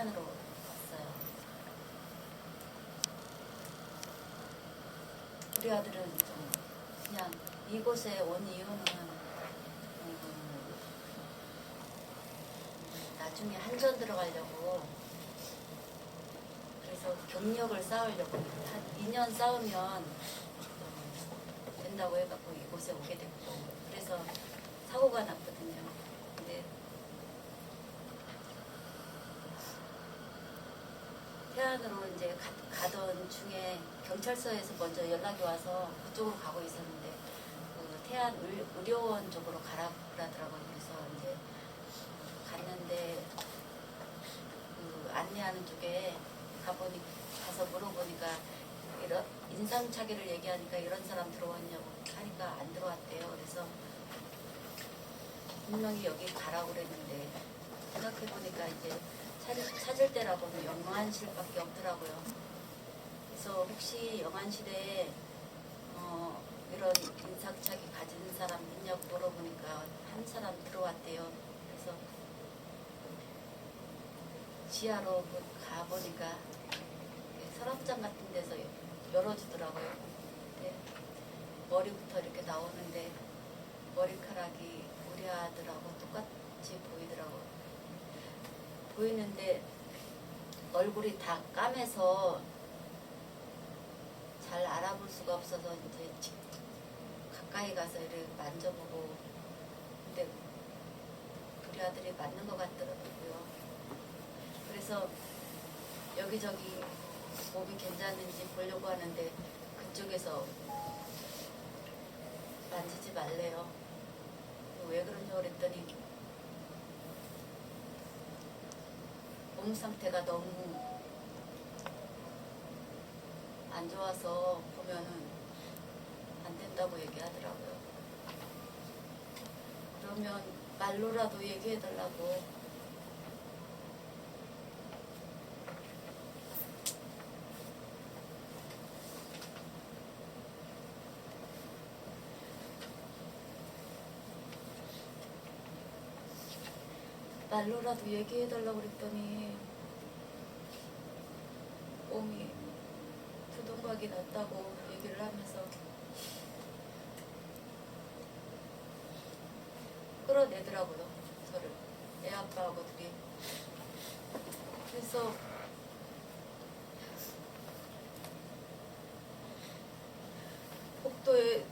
태안으로 왔어요. 우리 아들은 좀 그냥 이곳에 온 이유는 나중에 한전 들어가려고, 그래서 경력을 쌓으려고 한 2년 쌓으면 된다고 해갖고 이곳에 오게 됐고, 그래서 사고가 났거든요. 근데 태안으로 이제 가던 중에 경찰서에서 먼저 연락이 와서 그쪽으로 가고 있었는데, 그 태안 의료원 쪽으로 가라 그러더라고요. 그래서 이제 갔는데 그 안내하는 쪽에 가서 물어보니까 이런 인상착의를 얘기하니까 이런 사람 들어왔냐고 하니까 안 들어왔대요. 그래서 분명히 여기 가라고 그랬는데 생각해보니까 이제 찾을 때라고는 영안실밖에 없더라고요. 그래서 혹시 영안실에 이런 인상착의 가진 사람 있냐고 물어보니까 한 사람 들어왔대요. 그래서 지하로 가보니까 서랍장 같은 데서 열어주더라고요. 근데 머리부터 이렇게 나오는데 머리카락이 우리 아들하고 똑같이 보이더라고요. 보이는데 얼굴이 다 까매서 잘 알아볼 수가 없어서 이제 가까이 가서 이렇게 만져보고, 근데 우리 아들이 맞는 것 같더라고요. 그래서 여기저기 몸이 괜찮은지 보려고 하는데 그쪽에서 만지지 말래요. 왜 그런지 그랬더니 몸 상태가 너무 안 좋아서 보면은 안 된다고 얘기하더라고요. 그러면 말로라도 얘기해달라고. 말로라도 얘기해달라고 그랬더니 몸이 두동각이 났다고 얘기를 하면서 끌어내더라고요. 저를, 애 아빠하고 둘이. 그래서 복도에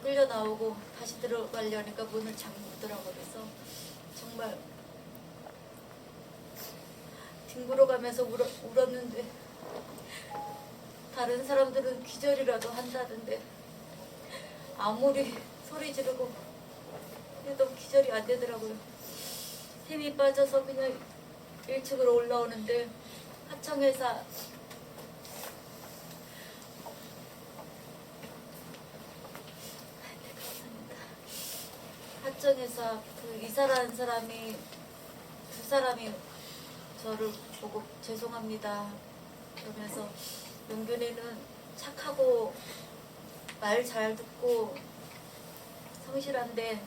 끌려 나오고 다시 들어가려니까 문을 잠그더라고요. 그래서 정말 뒹굴어 가면서 울었는데, 다른 사람들은 기절이라도 한다던데 아무리 소리 지르고 해도 기절이 안 되더라고요. 힘이 빠져서 그냥 1층으로 올라오는데 하청회사 그 이사라는 사람이, 두 사람이 저를 보고 죄송합니다 그러면서, 용균이는 착하고 말 잘 듣고 성실한데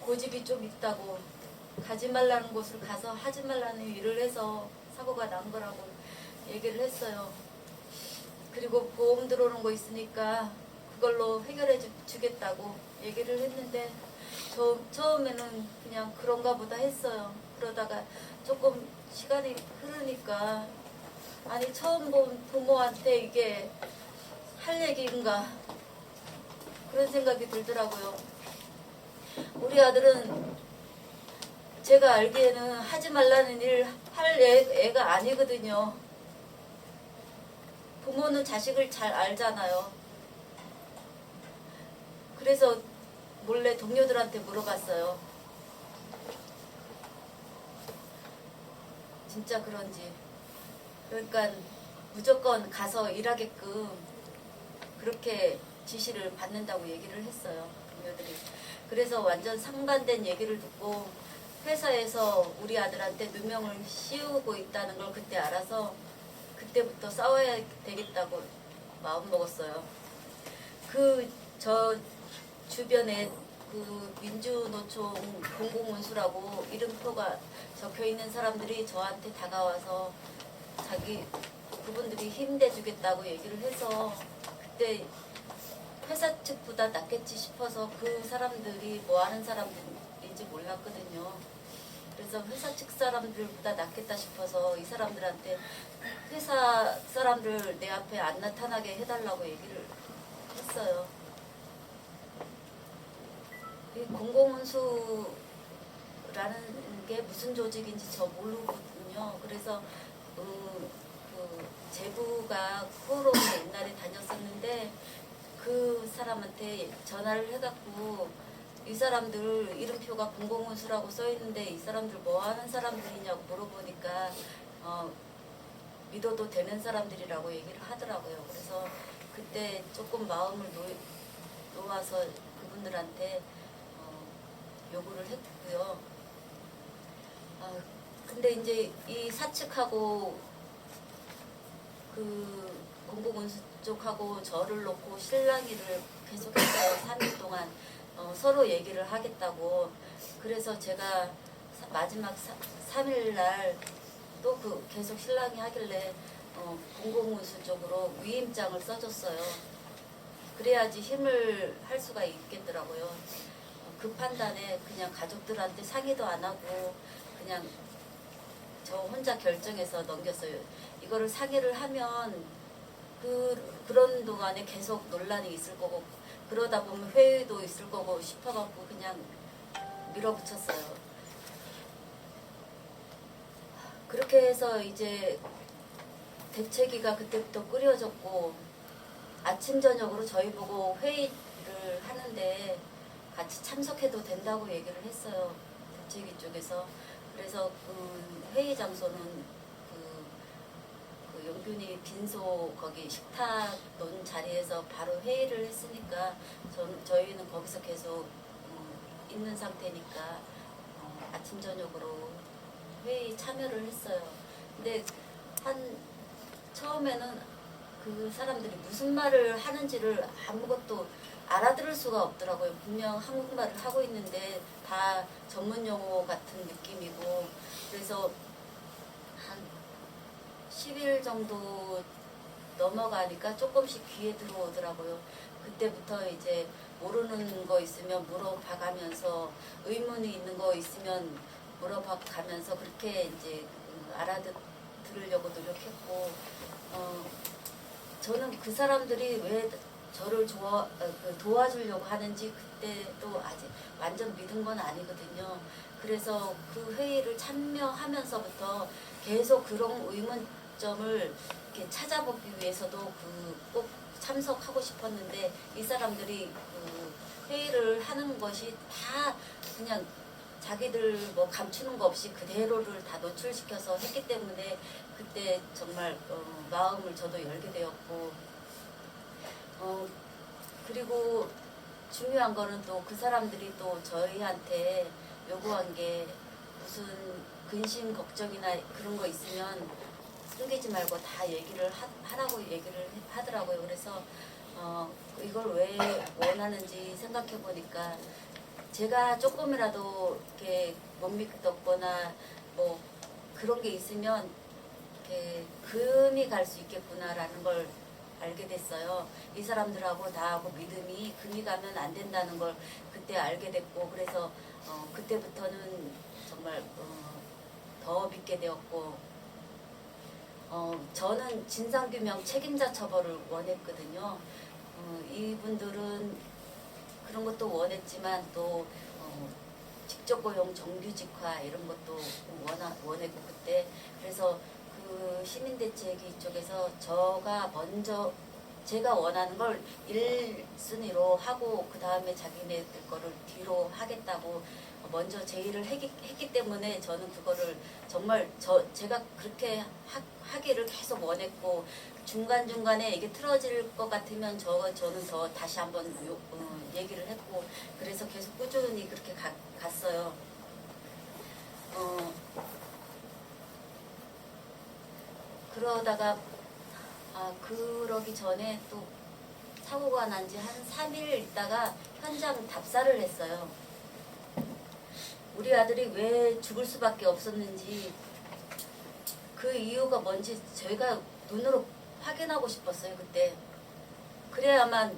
고집이 좀 있다고, 가지 말라는 곳을 가서 하지 말라는 일을 해서 사고가 난 거라고 얘기를 했어요. 그리고 보험 들어오는 거 있으니까 그걸로 해결해 주겠다고 얘기를 했는데, 처음에는 그냥 그런가 보다 했어요. 그러다가 조금 시간이 흐르니까, 아니 처음 본 부모한테 이게 할 얘기인가 그런 생각이 들더라고요. 우리 아들은 제가 알기에는 하지 말라는 일 할 애가 아니거든요. 부모는 자식을 잘 알잖아요. 그래서 몰래 동료들한테 물어봤어요. 진짜 그런지. 그러니까 무조건 가서 일하게끔 그렇게 지시를 받는다고 얘기를 했어요. 동료들이. 그래서 완전 상반된 얘기를 듣고 회사에서 우리 아들한테 누명을 씌우고 있다는 걸 그때 알아서 그때부터 싸워야 되겠다고 마음먹었어요. 저 주변에 그 민주노총 공공운수라고 이름표가 적혀 있는 사람들이 저한테 다가와서 그분들이 힘내주겠다고 얘기를 해서 그때 회사 측보다 낫겠지 싶어서 그 사람들이 뭐 하는 사람들인지 몰랐거든요. 그래서 회사 측 사람들보다 낫겠다 싶어서 이 사람들한테 회사 사람들 내 앞에 안 나타나게 해달라고 얘기를 했어요. 이 공공운수라는 게 무슨 조직인지 저 모르거든요. 그래서 그 제부가 코로나 옛날에 다녔었는데 그 사람한테 전화를 해갖고 이 사람들 이름표가 공공운수라고 써있는데 이 사람들 뭐 하는 사람들이냐고 물어보니까 믿어도 되는 사람들이라고 얘기를 하더라고요. 그래서 그때 조금 마음을 놓아서 그분들한테 요구를 했고요. 근데 이제 이 사측하고 그 공공운수 쪽하고 저를 놓고 실랑이를 계속했어요. 3일 동안 서로 얘기를 하겠다고. 그래서 제가 마지막 3일 날 또 계속 실랑이 하길래 공공운수 쪽으로 위임장을 써줬어요. 그래야지 힘을 할 수가 있겠더라고요. 그 판단에 그냥 가족들한테 상의도 안 하고 그냥 저 혼자 결정해서 넘겼어요. 이거를 상의를 하면 그런 동안에 계속 논란이 있을 거고 그러다 보면 회의도 있을 거고 싶어갖고 그냥 밀어붙였어요. 그렇게 해서 이제 대책위가 그때부터 꾸려졌고 아침 저녁으로 저희 보고 회의를 하는데 같이 참석해도 된다고 얘기를 했어요. 대책위 쪽에서. 그래서 그 회의 장소는 그 용균이 빈소 거기 식탁 논 자리에서 바로 회의를 했으니까 저희는 거기서 계속 있는 상태니까 아침 저녁으로 회의 참여를 했어요. 근데 처음에는 그 사람들이 무슨 말을 하는지를 아무것도 알아들을 수가 없더라고요. 분명 한국말을 하고 있는데 다 전문 용어 같은 느낌이고 그래서 한 10일 정도 넘어가니까 조금씩 귀에 들어오더라고요. 그때부터 이제 모르는 거 있으면 물어봐가면서 의문이 있는 거 있으면 물어봐가면서 그렇게 이제 알아들으려고 노력했고 저는 그 사람들이 왜 저를 도와주려고 하는지 그때도 아직 완전 믿은 건 아니거든요. 그래서 그 회의를 참여하면서부터 계속 그런 의문점을 이렇게 찾아보기 위해서도 꼭 참석하고 싶었는데 이 사람들이 회의를 하는 것이 다 그냥 자기들 뭐 감추는 거 없이 그대로를 다 노출시켜서 했기 때문에 그때 정말 마음을 저도 열게 되었고 그리고 중요한 거는 또 그 사람들이 또 저희한테 요구한 게 무슨 근심 걱정이나 그런 거 있으면 숨기지 말고 다 얘기를 하라고 얘기를 하더라고요. 그래서 이걸 왜 원하는지 생각해 보니까 제가 조금이라도 이렇게 못 믿었거나 뭐 그런 게 있으면 이렇게 금이 갈 수 있겠구나라는 걸 알게 됐어요. 이 사람들하고 나하고 믿음이 금이 가면 안 된다는 걸 그때 알게 됐고 그래서 그때부터는 정말 더 믿게 되었고 저는 진상규명 책임자 처벌을 원했거든요. 이분들은 그런 것도 원했지만 또 직접 고용 정규직화 이런 것도 원했고 그때 그래서 그 시민대책위 쪽에서 제가 원하는 걸 1순위로 하고 그 다음에 자기네들 거를 뒤로 하겠다고 먼저 제의를 했기 때문에 저는 그거를 정말 제가 그렇게 하기를 계속 원했고 중간중간에 이게 틀어질 것 같으면 저는 더 다시 한번 얘기를 했고 그래서 계속 꾸준히 그렇게 갔어요. 그러다가 그러기 전에 또 사고가 난 지 한 3일 있다가 현장 답사를 했어요. 우리 아들이 왜 죽을 수밖에 없었는지 그 이유가 뭔지 저희가 눈으로 확인하고 싶었어요. 그때 그래야만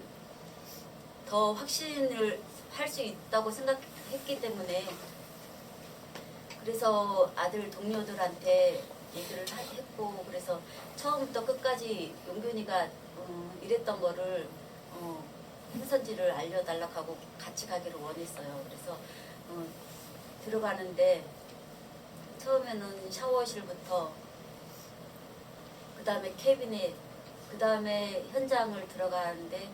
더 확신을 할 수 있다고 생각했기 때문에 그래서 아들 동료들한테 얘기를 했고 그래서 처음부터 끝까지 용균이가 이랬던 거를 행선지를 알려달라고 하고 같이 가기를 원했어요. 그래서 들어가는데 처음에는 샤워실부터 그 다음에 캐비넷 그 다음에 현장을 들어가는데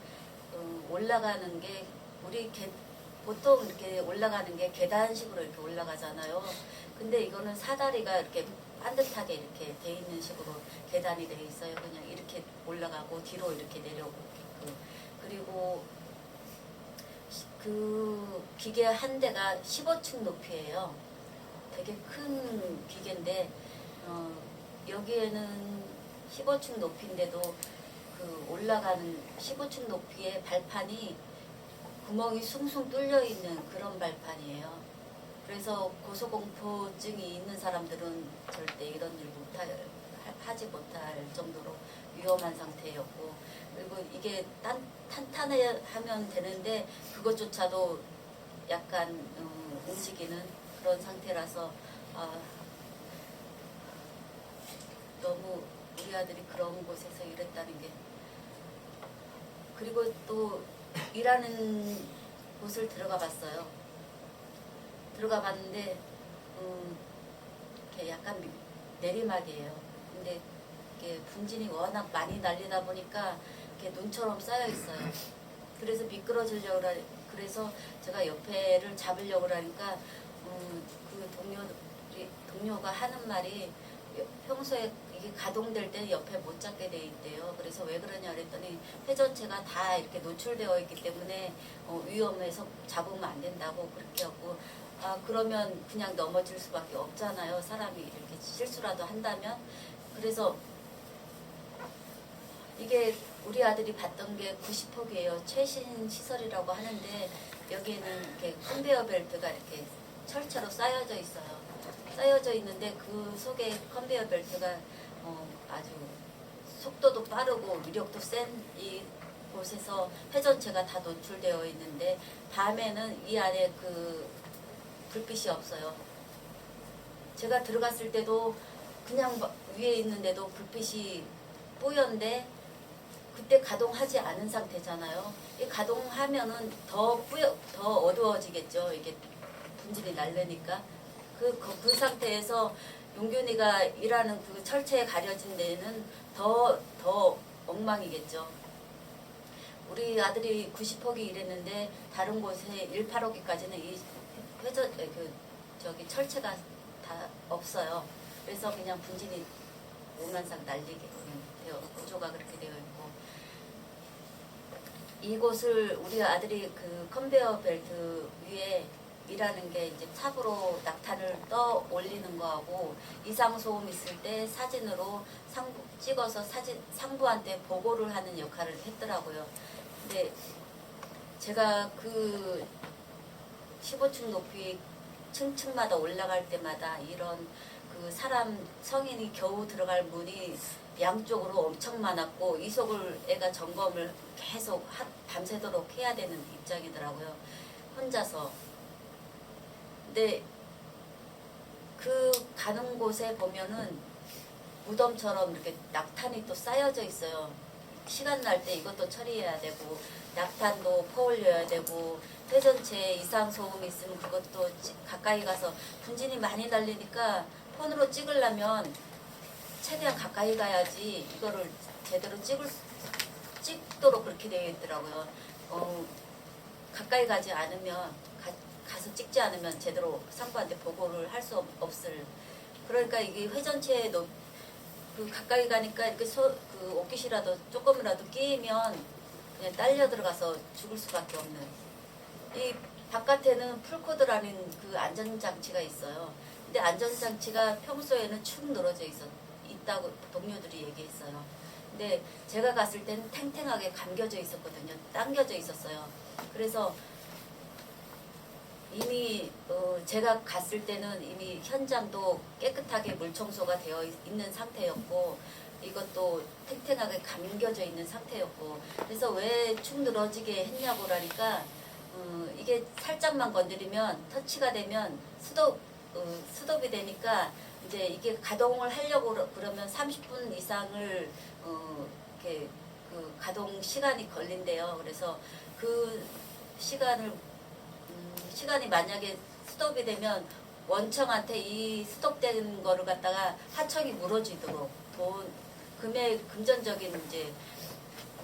올라가는 게 우리 보통 이렇게 올라가는 게 계단식으로 이렇게 올라가잖아요. 근데 이거는 사다리가 이렇게 반듯하게 이렇게 돼 있는 식으로 계단이 돼 있어요. 그냥 이렇게 올라가고 뒤로 이렇게 내려오고 그리고 그 기계 한 대가 15층 높이에요. 되게 큰 기계인데 여기에는 15층 높이인데도 그 올라가는 15층 높이의 발판이 구멍이 숭숭 뚫려 있는 그런 발판이에요. 그래서 고소공포증이 있는 사람들은 절대 이런 일 하지 못할 정도로 위험한 상태였고 그리고 이게 탄탄하면 되는데 그것조차도 약간 움직이는 그런 상태라서 너무 우리 아들이 그런 곳에서 일했다는 게 그리고 또 일하는 곳을 들어가 봤어요. 들어가 봤는데 이렇게 약간 내리막이에요. 근데 이렇게 분진이 워낙 많이 날리다 보니까 이렇게 눈처럼 쌓여 있어요. 그래서 미끄러지려고 그래서 제가 옆에를 잡으려고 하니까 그 동료가 하는 말이 평소에 이게 가동될 때는 옆에 못 잡게 돼 있대요. 그래서 왜 그러냐 그랬더니 회전체가 다 이렇게 노출되어 있기 때문에 위험해서 잡으면 안 된다고 그렇게 하고 그러면 그냥 넘어질 수밖에 없잖아요. 사람이 이렇게 실수라도 한다면. 그래서 이게 우리 아들이 봤던 게 90폭이에요. 최신 시설이라고 하는데 여기에는 이렇게 컨베이어 벨트가 이렇게 철체로 쌓여져 있어요. 쌓여져 있는데 그 속에 컨베이어 벨트가 아주 속도도 빠르고 위력도 센 이 곳에서 회전체가 다 노출되어 있는데 밤에는 이 안에 그 불빛이 없어요. 제가 들어갔을 때도 그냥 위에 있는데도 불빛이 뽀연데 그때 가동하지 않은 상태잖아요. 이 가동하면은 더 어두워지겠죠. 이게 분진이 날려니까 그 상태에서 용균이가 일하는 그 철체에 가려진 데는 더 엉망이겠죠. 우리 아들이 90호기 일했는데 다른 곳에 18호기까지는 이 철체가 다 없어요. 그래서 그냥 분진이 오만상 날리게 구조가 그렇게 되어 있고 이곳을 우리 아들이 그 컨베이어 벨트 위에 일하는 게 이제 삽으로 낙탄을 떠 올리는 거하고 이상 소음 있을 때 사진으로 찍어서 상부한테 보고를 하는 역할을 했더라고요. 근데 제가 그 15층 높이 층층마다 올라갈 때마다 이런 그 사람 성인이 겨우 들어갈 문이 양쪽으로 엄청 많았고 이속을 애가 점검을 계속 밤새도록 해야 되는 입장이더라고요. 혼자서. 근데 그 가는 곳에 보면은 무덤처럼 이렇게 낙탄이 또 쌓여져 있어요. 시간 날 때 이것도 처리해야 되고 낙탄도 퍼올려야 되고 회전체 이상 소음이 있으면 그것도 가까이 가서 분진이 많이 날리니까 폰으로 찍으려면 최대한 가까이 가야지 이거를 제대로 찍도록 그렇게 되어 있더라고요. 가까이 가지 않으면 가서 찍지 않으면 제대로 상부한테 보고를 할 수 없을. 그러니까 이게 회전체에 그 가까이 가니까 이렇게 그 옷깃이라도 조금이라도 끼면 그냥 딸려 들어가서 죽을 수밖에 없는. 이 바깥에는 풀코드라는 그 안전장치가 있어요. 근데 안전장치가 평소에는 축 늘어져 있다고 동료들이 얘기했어요. 근데 있었는데 제가 갔을 때는 탱탱하게 감겨져 있었거든요. 당겨져 있었어요. 그래서 이미 제가 갔을 때는 이미 현장도 깨끗하게 물 청소가 되어 있는 상태였고 이것도 탱탱하게 감겨져 있는 상태였고 그래서 왜 축 늘어지게 했냐고 그러니까 이게 살짝만 건드리면 터치가 되면 스톱이 되니까 이제 이게 가동을 하려고 그러면 30분 이상을 이렇게 그 가동 시간이 걸린대요. 그래서 그 시간이 만약에 스톱이 되면 원청한테 이 스톱된 거를 갖다가 하청이 물어주도록 금전적인 이제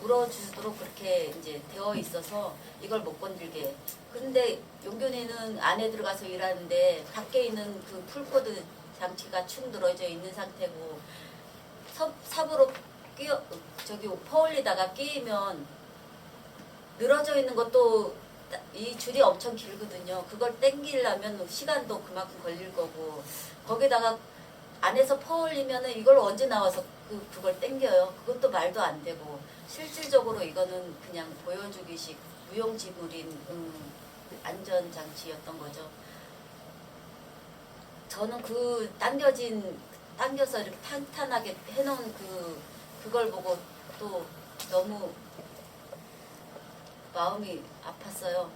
물어주도록 그렇게 이제 되어 있어서 이걸 못 건들게. 근데 용균이는 안에 들어가서 일하는데 밖에 있는 그 풀코드 장치가 축 늘어져 있는 상태고 삽으로 퍼올리다가 끼면 늘어져 있는 것도 이 줄이 엄청 길거든요. 그걸 당기려면 시간도 그만큼 걸릴 거고 거기다가 안에서 퍼올리면은 이걸 언제 나와서 그걸 당겨요. 그것도 말도 안 되고 실질적으로 이거는 그냥 보여주기식 무용지물인 안전장치였던 거죠. 저는 그 당겨서 이렇게 탄탄하게 해놓은 그걸 보고 또 너무 마음이 아팠어요.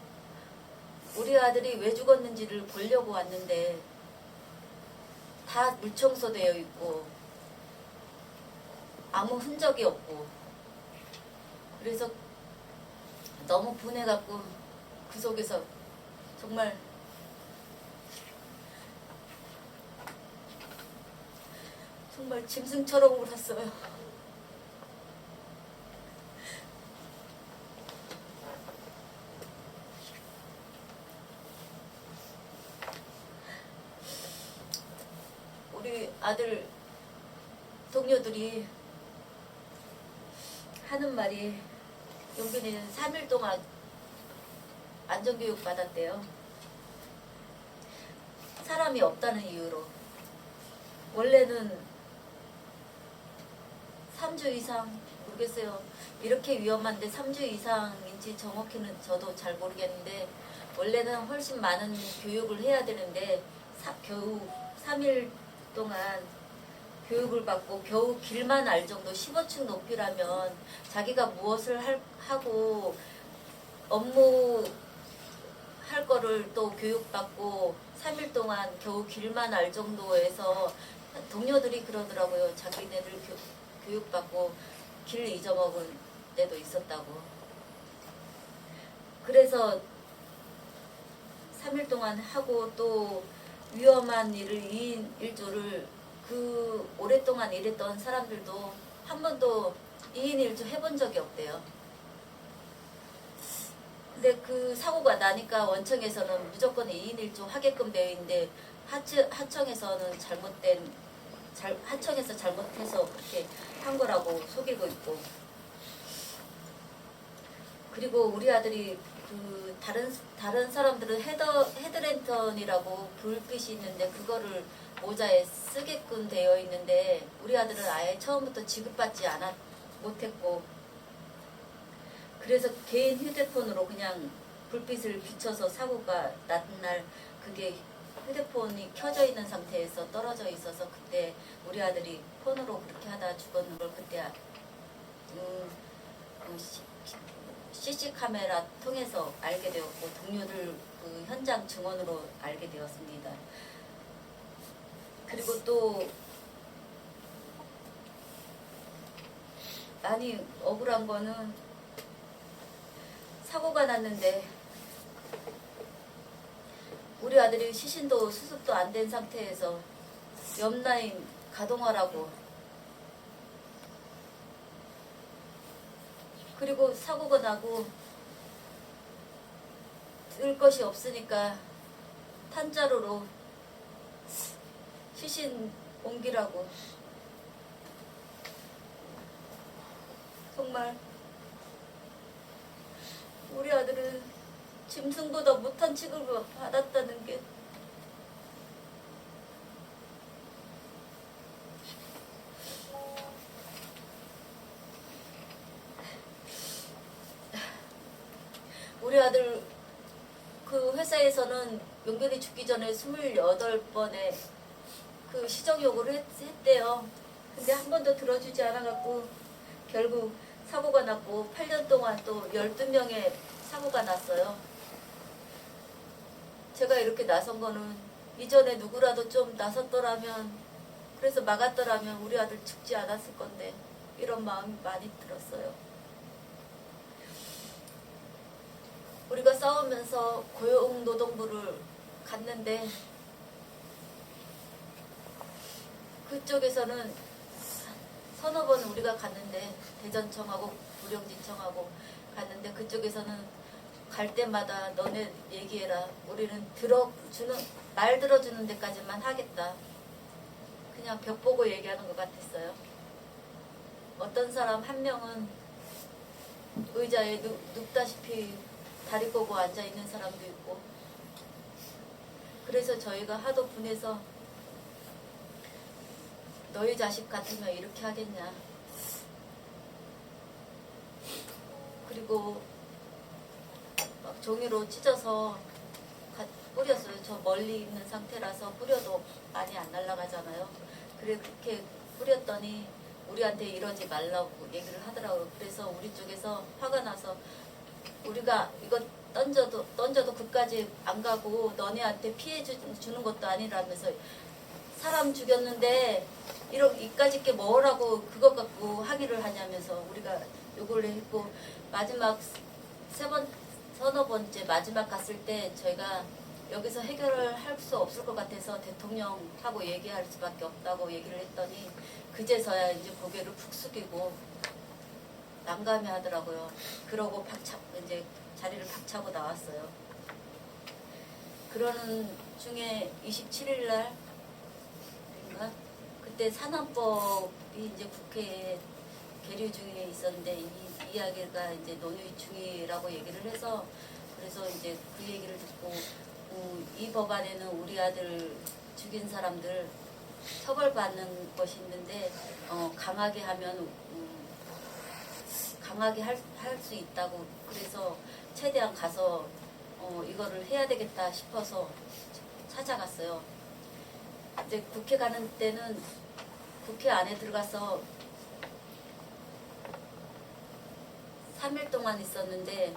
우리 아들이 왜 죽었는지를 보려고 왔는데 다 물청소되어 있고 아무 흔적이 없고 그래서 너무 분해갖고 그 속에서 정말 짐승처럼 울었어요. 우리 아들 동료들이 하는 말이 용균이는 3일 동안 안전교육 받았대요. 사람이 없다는 이유로. 원래는 3주 이상 모르겠어요. 이렇게 위험한데 3주 이상인지 정확히는 저도 잘 모르겠는데 원래는 훨씬 많은 교육을 해야 되는데 겨우 3일 동안 교육을 받고 겨우 길만 알 정도 15층 높이라면 자기가 무엇을 하고 업무 할 거를 또 교육받고 3일 동안 겨우 길만 알 정도에서 동료들이 그러더라고요. 자기네들 교육받고 길 잊어먹은 때도 있었다고. 그래서 3일 동안 하고 또 위험한 일을 2인 1조를 그 오랫동안 일했던 사람들도 한 번도 2인 1조 해본 적이 없대요. 근데 그 사고가 나니까 원청에서는 무조건 2인 1조 하게끔 되어 있는데 하청에서는 하청에서 잘못해서 그렇게 한 거라고 속이고 있고 그리고 우리 아들이 그 다른 사람들은 헤드랜턴이라고 불빛이 있는데 그거를 모자에 쓰게끔 되어 있는데 우리 아들은 아예 처음부터 지급받지 못했고 그래서 개인 휴대폰으로 그냥 불빛을 비춰서 사고가 난 날 그게 휴대폰이 켜져 있는 상태에서 떨어져 있어서 그때 우리 아들이 폰으로 그렇게 하다 죽었는 걸 그때 CC 카메라 통해서 알게 되었고 동료들 그 현장 증언으로 알게 되었습니다. 그리고 또 많이 억울한 거는 사고가 났는데 우리 아들이 시신도 수습도 안 된 상태에서 옆라인 가동하라고 그리고 사고가 나고 들 것이 없으니까 탄자루로 시신 옮기라고 정말 우리 아들은 짐승보다 못한 취급을 받았다는 게 그 회사에서는 용변이 죽기 전에 28번의 그 시정 요구를 했대요. 근데 한 번도 들어주지 않아갖고 결국 사고가 났고 8년 동안 또 12명의 사고가 났어요. 제가 이렇게 나선 거는 이전에 누구라도 좀 나섰더라면, 그래서 막았더라면 우리 아들 죽지 않았을 건데, 이런 마음이 많이 들었어요. 우리가 싸우면서 고용노동부를 갔는데 그쪽에서는 서너 번 우리가 갔는데, 대전청하고 구룡지청하고 갔는데 그쪽에서는 갈 때마다 너네 얘기해라. 우리는 말 들어주는 데까지만 하겠다. 그냥 벽 보고 얘기하는 것 같았어요. 어떤 사람 한 명은 의자에 눕다시피 다리 꼬고 앉아있는 사람도 있고, 그래서 저희가 하도 분해서 너희 자식 같으면 이렇게 하겠냐. 그리고 막 종이로 찢어서 뿌렸어요. 저 멀리 있는 상태라서 뿌려도 많이 안 날아가잖아요. 그렇게 뿌렸더니 우리한테 이러지 말라고 얘기를 하더라고요. 그래서 우리 쪽에서 화가 나서 우리가 이거 던져도 그까지 안 가고 너네한테 피해 주는 것도 아니라면서, 사람 죽였는데 이까짓 게 뭐라고 그것 갖고 항의를 하냐면서 우리가 요구를 했고, 마지막 서너 번째 마지막 갔을 때 저희가 여기서 해결을 할 수 없을 것 같아서 대통령하고 얘기할 수밖에 없다고 얘기를 했더니 그제서야 이제 고개를 푹 숙이고 난감해 하더라고요. 그러고 이제 자리를 박차고 나왔어요. 그러는 중에 27일 날인가 그때 산안법이 이제 국회에 계류 중에 있었는데 이 이야기가 이제 논의 중이라고 얘기를 해서, 그래서 이제 그 얘기를 듣고 이 법안에는 우리 아들 죽인 사람들 처벌받는 것이 있는데 강하게 하면 강하게 할 수 있다고, 그래서 최대한 가서 이거를 해야 되겠다 싶어서 찾아갔어요. 이제 국회 가는 때는 국회 안에 들어가서 3일 동안 있었는데,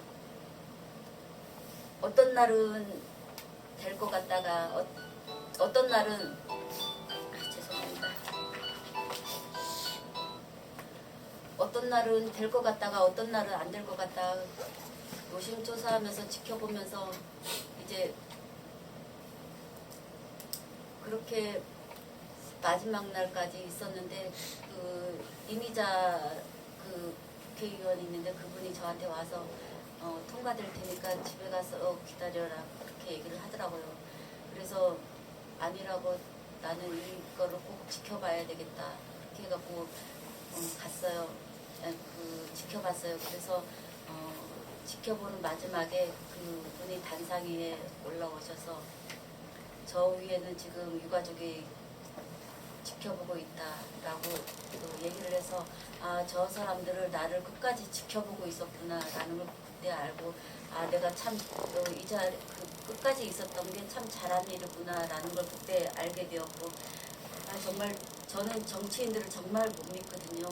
어떤 날은 될 것 같다가 어떤 날은 죄송합니다. 어떤 날은 될 것 같다가 어떤 날은 안 될 것 같다. 노심초사하면서 지켜보면서 이제 그렇게 마지막 날까지 있었는데, 그 이미자 그 국회의원이 있는데 그분이 저한테 와서 통과될 테니까 집에 가서 기다려라 그렇게 얘기를 하더라고요. 그래서 아니라고, 나는 이거를 꼭 지켜봐야 되겠다 그렇게 해갖고 갔어요. 지켜봤어요. 그래서 지켜보는 마지막에 그분이 단상위에 올라오셔서 저 위에는 지금 유가족이 지켜보고 있다라고 또 얘기를 해서, 저 사람들을 나를 끝까지 지켜보고 있었구나라는 걸 그때 알고, 내가 참 끝까지 있었던 게 참 잘한 일이구나라는 걸 그때 알게 되었고, 정말 저는 정치인들을 정말 못 믿거든요.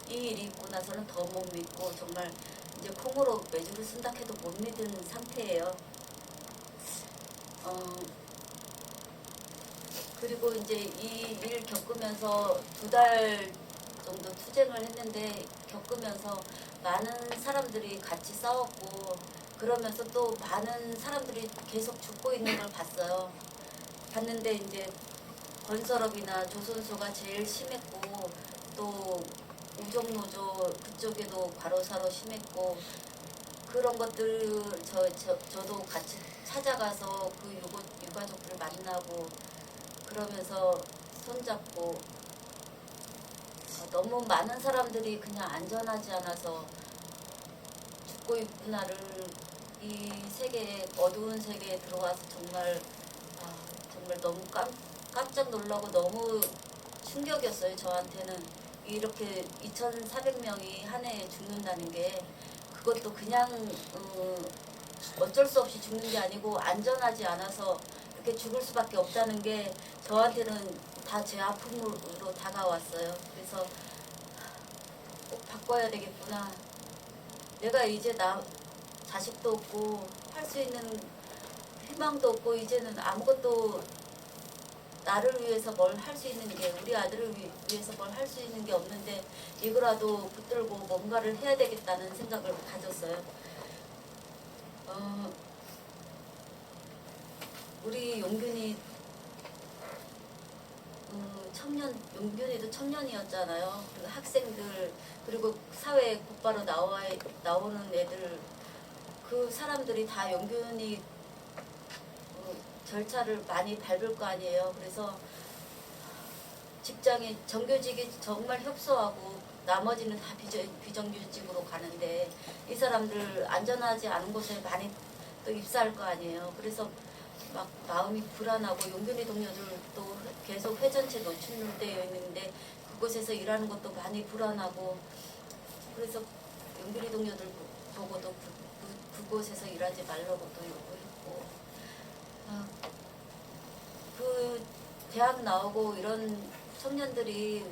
이 일이 있고 나서는 더 못 믿고, 정말 이제 콩으로 매주를 쓴다 해도 못 믿는 상태예요. 그리고 이제 이 일 겪으면서 2달 정도 투쟁을 했는데, 겪으면서 많은 사람들이 같이 싸웠고, 그러면서 또 많은 사람들이 계속 죽고 있는 걸 봤어요. 봤는데 이제 건설업이나 조선소가 제일 심했고, 또 우정노조 그쪽에도 과로사로 심했고, 그런 것들 저도 같이 찾아가서 그 유가족들을 만나고 그러면서 손잡고, 너무 많은 사람들이 그냥 안전하지 않아서 죽고 있구나를, 이 세계에, 어두운 세계에 들어와서 정말 너무 깜짝 놀라고 너무 충격이었어요. 저한테는 이렇게 2,400명이 한 해에 죽는다는 게, 그것도 그냥 어쩔 수 없이 죽는 게 아니고 안전하지 않아서 이렇게 죽을 수밖에 없다는 게 저한테는 다 제 아픔으로 다가왔어요. 그래서 꼭 바꿔야 되겠구나. 내가 이제 나 자식도 없고 할 수 있는 희망도 없고 이제는 아무것도 나를 위해서 뭘 할 수 있는 게 우리 아들을 위해서 뭘 할 수 있는 게 없는데 이거라도 붙들고 뭔가를 해야 되겠다는 생각을 가졌어요. 우리 용균이 용균이도 청년이었잖아요. 그리고 학생들 그리고 사회에 곧바로 나오는 애들 그 사람들이 다 용균이 절차를 많이 밟을 거 아니에요. 그래서 직장이 정규직이 정말 협소하고 나머지는 다 비정규직으로 가는데 이 사람들 안전하지 않은 곳에 많이 또 입사할 거 아니에요. 그래서 막 마음이 불안하고 용균이 동료들도 계속 회전체 노출되어 있는데 그곳에서 일하는 것도 많이 불안하고 그래서 용균이 동료들 보고도 그곳에서 일하지 말라고 또 요구했고 그 대학 나오고 이런 청년들이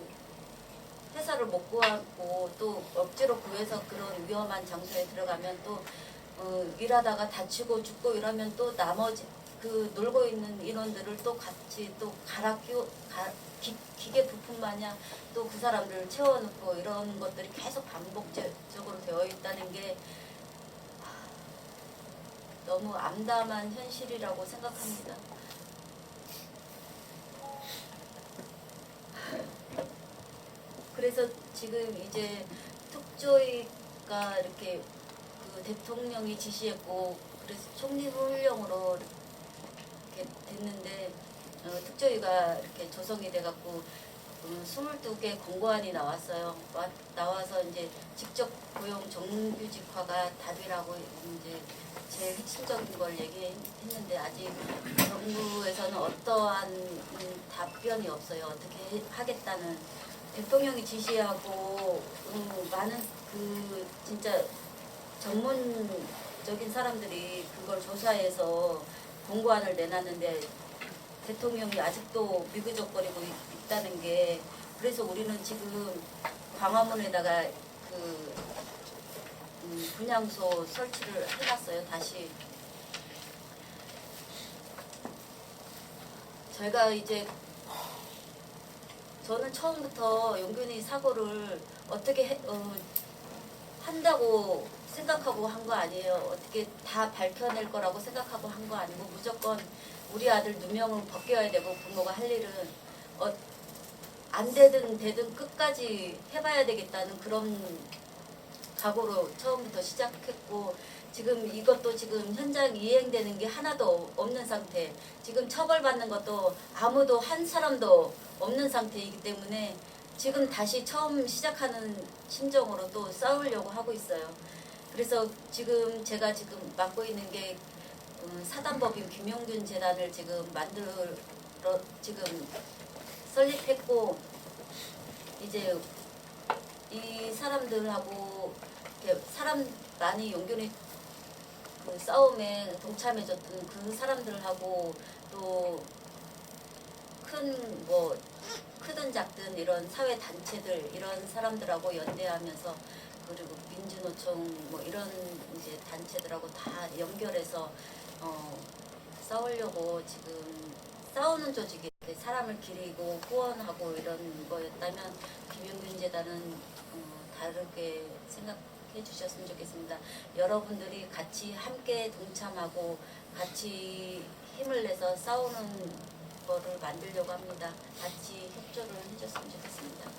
회사를 못 구하고 또 억지로 구해서 그런 위험한 장소에 들어가면 또 일하다가 다치고 죽고 이러면 또 나머지 그 놀고 있는 인원들을 또 같이 또 기계 부품 마냥 또 그 사람들을 채워넣고 이런 것들이 계속 반복적으로 되어 있다는 게 너무 암담한 현실이라고 생각합니다. 그래서 지금 이제 특조위가 이렇게 그 대통령이 지시했고 그래서 총리훈령으로 이렇게 됐는데 특조위가 이렇게 조성이 돼갖고 22개 권고안이 나왔어요. 나와서 이제 직접 고용 정규직화가 답이라고 이제 제일 핵심적인 걸 얘기했는데 아직 정부에서는 어떠한 답변이 없어요. 어떻게 하겠다는 대통령이 지시하고 많은 그 진짜 전문적인 사람들이 그걸 조사해서 권고안을 내놨는데 대통령이 아직도 미그적거리고 있다는 게 그래서 우리는 지금 광화문에다가 그 분향소 설치를 해놨어요. 다시 저희가 이제 저는 처음부터 용균이 사고를 어떻게 한다고 생각하고 한 거 아니에요. 어떻게 다 밝혀낼 거라고 생각하고 한 거 아니고 무조건 우리 아들 누명을 벗겨야 되고 부모가 할 일은 안 되든 끝까지 해봐야 되겠다는 그런 각오로 처음부터 시작했고 지금 이것도 지금 현장 이행되는 게 하나도 없는 상태 지금 처벌받는 것도 아무도 한 사람도 없는 상태이기 때문에 지금 다시 처음 시작하는 심정으로 또 싸우려고 하고 있어요. 그래서 지금 제가 지금 맡고 있는 게 사단법인 김용균 재단을 지금 지금 설립했고 이제 이 사람들하고 사람 많이 용균이 그 싸움에 동참해줬던 그 사람들하고 또 크든 작든 이런 사회 단체들 이런 사람들하고 연대하면서 그리고 민주노총 뭐 이런 이제 단체들하고 다 연결해서 싸우려고 지금 싸우는 조직이 사람을 기리고 후원하고 이런 거였다면 김용균 재단은 다르게 생각해 주셨으면 좋겠습니다. 여러분들이 같이 함께 동참하고 같이 힘을 내서 싸우는 거를 만들려고 합니다. 같이 협조를 해줬으면 좋겠습니다.